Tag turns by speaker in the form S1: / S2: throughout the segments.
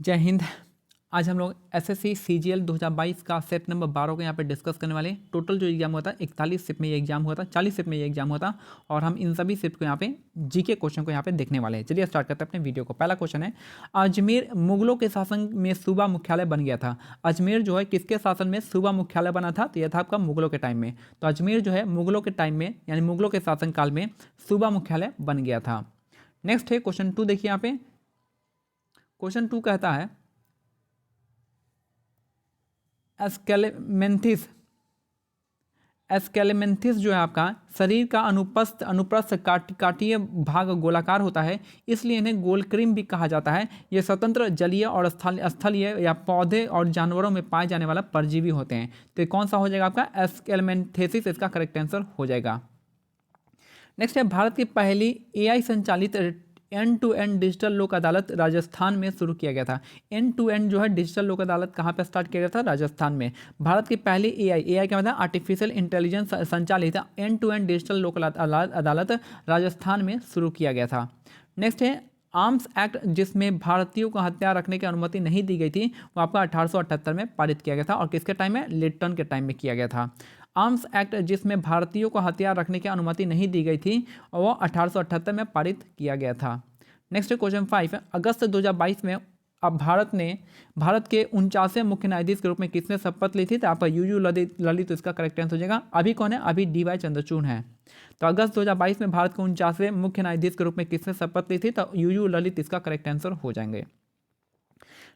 S1: जय हिंद। आज हम लोग एसएससी सीजीएल 2022 का सेट नंबर 12 को यहाँ पे डिस्कस करने वाले हैं। टोटल जो एग्जाम हुआ था 41 शिफ्ट में ये एग्जाम हुआ था, 40 शिफ्ट में ये एग्जाम हुआ था और हम इन सभी शिफ्ट को यहाँ पे जीके क्वेश्चन को यहाँ पे देखने वाले हैं। चलिए स्टार्ट करते हैं अपने वीडियो को। पहला क्वेश्चन है, अजमेर मुगलों के शासन में सूबा मुख्यालय बन गया था। अजमेर जो है किसके शासन में सूबा मुख्यालय बना था? तो यह था आपका मुगलों के टाइम में। तो अजमेर जो है मुगलों के टाइम में यानी मुगलों के शासनकाल में सूबा मुख्यालय बन गया था। नेक्स्ट है क्वेश्चन 2, देखिए यहाँ पे क्वेश्चन 2 कहता है एस्केलेमेंथिस एस्केलेमेंथिस जो है आपका शरीर का अनुप्रस्थ काटीय भाग गोलाकार होता है, इसलिए इन्हें गोलक्रिम भी कहा जाता है। ये स्वतंत्र जलीय और स्थलीय या पौधे और जानवरों में पाए जाने वाला परजीवी होते हैं। तो ये कौन सा हो जाएगा आपका? एस्केलेमेंथेसिस इसका करेक्ट आंसर हो जाएगा। नेक्स्ट है, भारत की पहली एआई संचालित एंड टू एंड डिजिटल लोक अदालत राजस्थान में शुरू किया गया था। एंड टू एंड जो है डिजिटल लोक अदालत कहाँ पे स्टार्ट किया गया था? राजस्थान में। भारत की पहली एआई क्या मतलब आर्टिफिशियल इंटेलिजेंस संचालित एंड टू एंड डिजिटल लोक अदालत राजस्थान में शुरू किया गया था। नेक्स्ट है, आर्म्स एक्ट जिसमें भारतीयों को हथियार रखने की अनुमति नहीं दी गई थी, वो आपका 1878 में पारित किया गया था। और किसके टाइम में? लिट्टन के टाइम में किया गया था। आर्म्स एक्ट जिसमें भारतीयों को हथियार रखने की अनुमति नहीं दी गई थी, वो 1878 में पारित किया गया था। नेक्स्ट क्वेश्चन 5 है, अगस्त 2022 में अब भारत के 49वें मुख्य न्यायाधीश के रूप में किसने शपथ ली थी? तो आपका यूयू ललित इसका करेक्ट आंसर हो जाएगा। अभी कौन है? अभी डीवाई चंद्रचूड़ है। तो अगस्त 2022 में भारत के 49वें मुख्य न्यायाधीश के रूप में किसने शपथ ली थी? तो यूयू ललित इसका करेक्ट आंसर हो जाएंगे।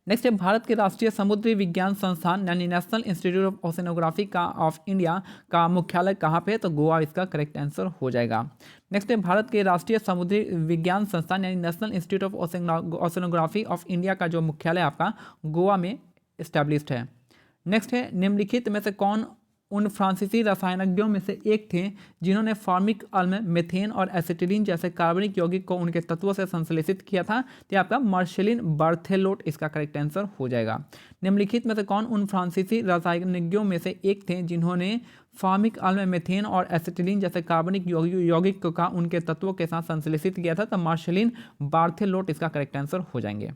S1: नेक्स्ट है, भारत के राष्ट्रीय समुद्री विज्ञान संस्थान यानी नेशनल इंस्टीट्यूट ऑफ ओशनोग्राफी का ऑफ इंडिया का मुख्यालय कहाँ पे है? तो गोवा इसका करेक्ट आंसर हो जाएगा। नेक्स्ट है, भारत के राष्ट्रीय समुद्री विज्ञान संस्थान यानी national institute of oceanography of India का जो मुख्यालय आपका गोवा में इस्टेब्लिश्ड है। नेक्स्ट है, निम्नलिखित में से कौन उन फ्रांसीसी रसायनज्ञों में से एक थे जिन्होंने फॉर्मिक अम्ल, मेथेन और एसिटिलीन जैसे कार्बनिक यौगिक को उनके तत्वों से संश्लेषित किया था? तो आपका मार्शलिन बर्थेलोट इसका करेक्ट आंसर हो जाएगा। निम्नलिखित में से कौन उन फ्रांसीसी रसायनज्ञों में से एक थे जिन्होंने फॉर्मिक अम्ल, मेथेन और एसिटिलीन जैसे कार्बनिक यौगिक का उनके तत्वों के साथ संश्लेषित किया था? तो मार्शलिन बर्थेलोट इसका करेक्ट आंसर हो जाएंगे।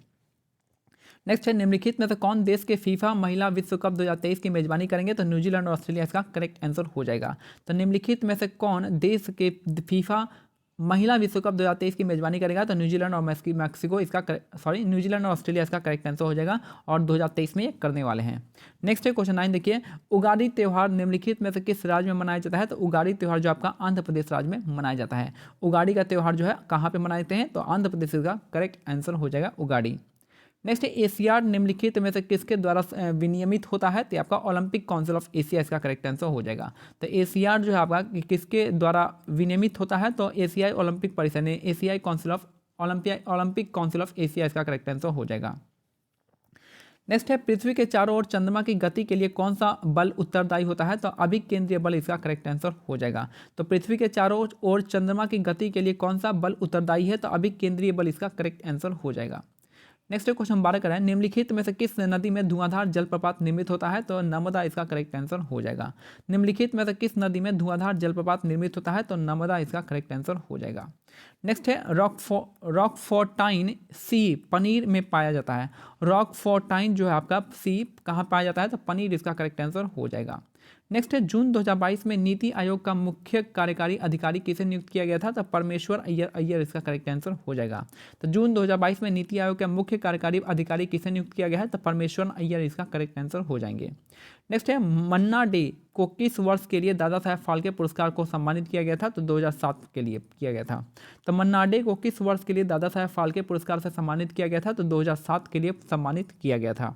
S1: नेक्स्ट है, निम्नलिखित में से कौन देश के फीफा महिला विश्व कप 2023 की मेजबानी करेंगे? तो न्यूजीलैंड और ऑस्ट्रेलिया इसका करेक्ट आंसर हो जाएगा। तो निम्नलिखित में से कौन देश के फीफा महिला विश्व कप 2023 की मेजबानी करेगा? तो न्यूजीलैंड और मैक्सिको इसका न्यूजीलैंड और ऑस्ट्रेलिया इसका करेक्ट आंसर हो जाएगा और 2023 में ये करने वाले हैं। नेक्स्ट है क्वेश्चन 9, देखिए उगाड़ी त्यौहार निम्नलिखित में से किस राज्य में मनाया जाता है? तो उगाड़ी त्यौहार जो आपका आंध्र प्रदेश राज्य में मनाया जाता है। उगाड़ी का त्यौहार जो है कहाँ पे मनाते हैं? तो आंध्र प्रदेश का करेक्ट आंसर हो जाएगा उगाड़ी। नेक्स्ट है, एशियाड निम्नलिखित में से किसके द्वारा विनियमित होता है? तो आपका ओलंपिक काउंसिल ऑफ एशिया इसका करेक्ट आंसर हो जाएगा। तो एशियाड जो है आपका किसके द्वारा विनियमित होता है? तो एशियाई ओलंपिक परिषद ने ओलंपिक काउंसिल ऑफ एशिया इसका करेक्ट आंसर हो जाएगा। नेक्स्ट है, पृथ्वी के चारों ओर चंद्रमा की गति के लिए कौन सा बल उत्तरदायी होता है? तो अभिकेंद्रीय बल इसका करेक्ट आंसर हो जाएगा। तो पृथ्वी के चारों ओर चंद्रमा की गति के लिए कौन सा बल उत्तरदायी है? तो अभिकेंद्रीय बल इसका करेक्ट आंसर हो जाएगा। नेक्स्ट क्वेश्चन 12 कराएं, निम्नलिखित में से किस नदी में धुआंधार जलप्रपात निर्मित होता है? तो नर्मदा इसका करेक्ट आंसर हो जाएगा। निम्नलिखित में से किस नदी में धुआंधार जलप्रपात निर्मित होता है? तो नर्मदा इसका करेक्ट आंसर हो जाएगा। नेक्स्ट है, रॉकफोर्टाइन सी पनीर में पाया जाता है। रॉकफोर्टाइन जो है आपका सी कहाँ पाया जाता है? तो पनीर इसका करेक्ट आंसर हो जाएगा। नेक्स्ट है, जून 2022 में नीति आयोग का मुख्य कार्यकारी अधिकारी किसे नियुक्त किया गया था? तो परमेश्वर अय्यर इसका करेक्ट आंसर हो जाएगा। तो जून 2022 में नीति आयोग का मुख्य कार्यकारी अधिकारी किसे नियुक्त किया गया है? तो परमेश्वर अय्यर इसका करेक्ट आंसर हो जाएंगे। नेक्स्ट है, मन्ना डे को किस वर्ष के लिए दादा साहेब फाल्के पुरस्कार को सम्मानित किया गया था? तो 2007 के लिए किया गया था। तो मन्ना डे को किस वर्ष के लिए दादा साहेब फाल्के पुरस्कार से सम्मानित किया गया था? तो 2007 के लिए सम्मानित किया गया था।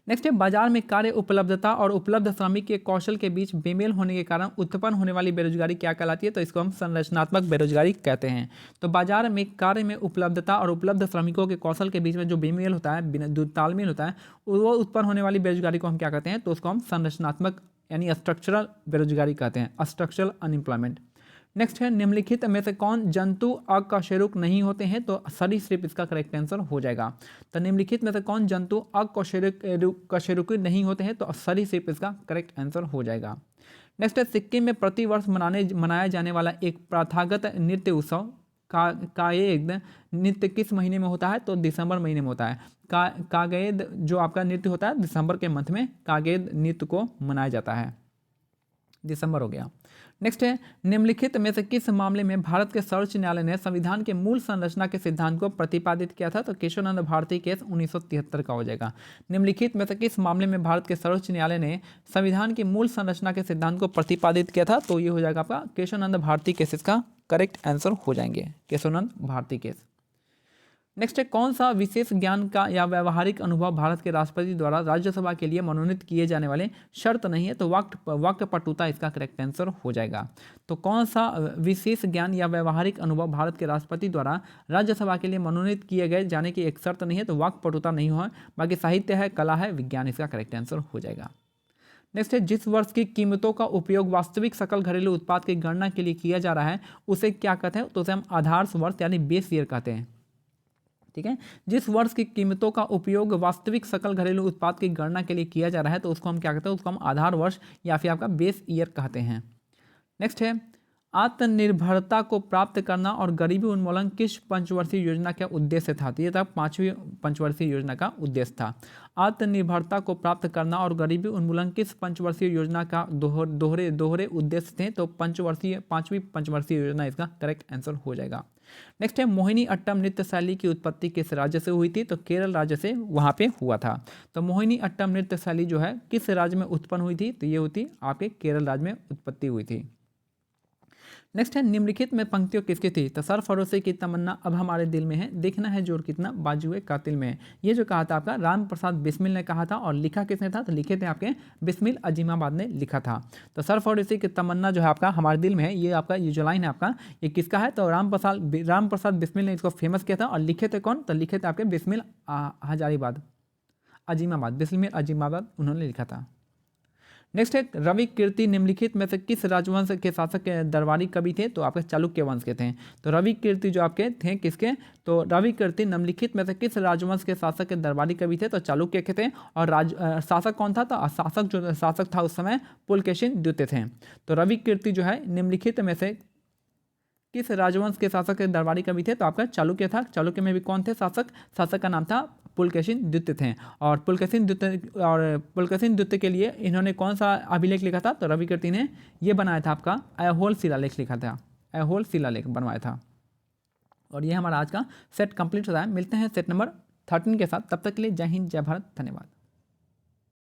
S1: नेक्स्ट है, बाजार में कार्य उपलब्धता और उपलब्ध श्रमिक के कौशल के बीच बेमेल होने के कारण उत्पन्न होने वाली बेरोजगारी क्या कहलाती है? तो इसको हम संरचनात्मक बेरोजगारी कहते हैं। तो बाजार में कार्य में उपलब्धता और उपलब्ध श्रमिकों के कौशल के बीच में जो बेमेल होता है, तालमेल होता है, वो उत्पन्न होने वाली बेरोजगारी को हम क्या कहते हैं? तो उसको हम संरचनात्मक यानी स्ट्रक्चरल बेरोजगारी कहते हैं, स्ट्रक्चरल अनएम्प्लॉयमेंट। नेक्स्ट है, निम्नलिखित में से कौन जंतु अकशेरुक नहीं होते हैं? तो सरीसृप इसका करेक्ट आंसर हो जाएगा। तो निम्नलिखित में से कौन जंतु अकशेरुकी नहीं होते हैं? तो सरीसृप इसका करेक्ट आंसर हो जाएगा। नेक्स्ट है, सिक्किम में प्रतिवर्ष मनाया जाने वाला एक प्रथागत नृत्य उत्सव कागेद नृत्य किस महीने में होता है? तो दिसंबर महीने में होता है। कागेद जो आपका नृत्य होता है दिसंबर के मंथ में कागेद नृत्य को मनाया जाता है। दिसंबर हो गया। नेक्स्ट है, निम्नलिखित में से किस मामले में भारत के सर्वोच्च न्यायालय ने संविधान के मूल संरचना के सिद्धांत को प्रतिपादित किया था? तो केशवानंद भारती केस 1973 का हो जाएगा। निम्नलिखित में से किस मामले में भारत के सर्वोच्च न्यायालय ने संविधान की मूल संरचना के सिद्धांत को प्रतिपादित किया था? तो ये हो जाएगा आपका केशवानंद भारती केस, इसका करेक्ट आंसर हो जाएंगे केशवानंद भारती केस। नेक्स्ट है, कौन सा विशेष ज्ञान का या व्यवहारिक अनुभव भारत के राष्ट्रपति द्वारा राज्यसभा के लिए मनोनीत किए जाने वाले शर्त नहीं है? तो वाक्पटुता इसका करेक्ट आंसर हो जाएगा। तो कौन सा विशेष ज्ञान या व्यवहारिक अनुभव भारत के राष्ट्रपति द्वारा राज्यसभा के लिए मनोनीत किए गए जाने की एक शर्त नहीं है? तो वाक्पटुता नहीं हो, बाकी साहित्य है, कला है, विज्ञान, इसका करेक्ट आंसर हो जाएगा। नेक्स्ट है, जिस वर्ष की कीमतों का उपयोग वास्तविक सकल घरेलू उत्पाद की गणना के लिए किया जा रहा है उसे क्या कहते हैं? तो उसे हम आधार वर्ष यानी बेस ईयर कहते हैं। ठीक है, जिस वर्ष की कीमतों का उपयोग वास्तविक सकल घरेलू उत्पाद की गणना के लिए किया जा रहा है तो उसको हम क्या कहते हैं? उसको हम आधार वर्ष या फिर आपका बेस ईयर कहते हैं। नेक्स्ट है, आत्मनिर्भरता को प्राप्त करना और गरीबी उन्मूलन किस पंचवर्षीय योजना का उद्देश्य था? तो ये था 5वीं पंचवर्षीय योजना का उद्देश्य था। आत्मनिर्भरता को प्राप्त करना और गरीबी उन्मूलन किस पंचवर्षीय योजना का दोहरे उद्देश्य थे? तो 5वीं पंचवर्षीय योजना इसका करेक्ट आंसर हो जाएगा। नेक्स्ट है, मोहिनी अट्टम नृत्य शैली की उत्पत्ति किस राज्य से हुई थी? तो केरल राज्य से वहाँ पे हुआ था। तो मोहिनी अट्टम नृत्य शैली जो है किस राज्य में उत्पन्न हुई थी? तो ये होती आपके केरल राज्य में उत्पत्ति हुई थी। नेक्स्ट है, निम्नलिखित में पंक्तियों किसकी थी? तो सरफरोशी की तमन्ना अब हमारे दिल में है, देखना है जोर कितना बाजुए कातिल में है। ये जो कहा था आपका राम प्रसाद बिस्मिल ने कहा था, और लिखा किसने था? तो लिखे थे आपके बिस्मिल अजीमाबाद ने लिखा था। तो सरफरोशी की तमन्ना जो है आपका हमारे दिल में है, ये आपका ये जो लाइन है आपका ये किसका है? तो राम प्रसाद बिस्मिल ने इसको फेमस किया था, और लिखे थे कौन? तो लिखे थे आपके बिस्मिल हजारीबाद अजीमाबाद, बिस्मिल अजीमाबाद उन्होंने लिखा था। नेक्स्ट है, रवि कीर्ति निम्नलिखित में से किस राजवंश के शासक के दरबारी कवि थे? तो आपके चालुक्य वंश के थे। तो रवि कीर्ति जो आपके थे किसके? तो रवि कीर्ति निम्नलिखित में से किस राजवंश के शासक के दरबारी कवि थे? तो चालुक्य के थे। और शासक कौन था? तो शासक था उस समय पुलकेशिन द्वितीय थे। तो रवि कीर्ति जो है निम्नलिखित में से किस राजवंश के शासक के दरबारी कवि थे? तो आपका चालुक्य था। चालुक्य में भी कौन थे शासक का नाम था पुलकेशिन द्वितीय थे। और पुलकेशिन द्वितीय के लिए इन्होंने कौन सा अभिलेख लिखा था? तो रवि कीर्ति ने ये बनाया था आपका ऐहोल शिलालेख लिखा था, ऐहोल शिलालेख बनवाया था। और ये हमारा आज का सेट कंप्लीट होता है। मिलते हैं सेट नंबर 13 के साथ, तब तक के लिए जय हिंद, जय भारत, धन्यवाद।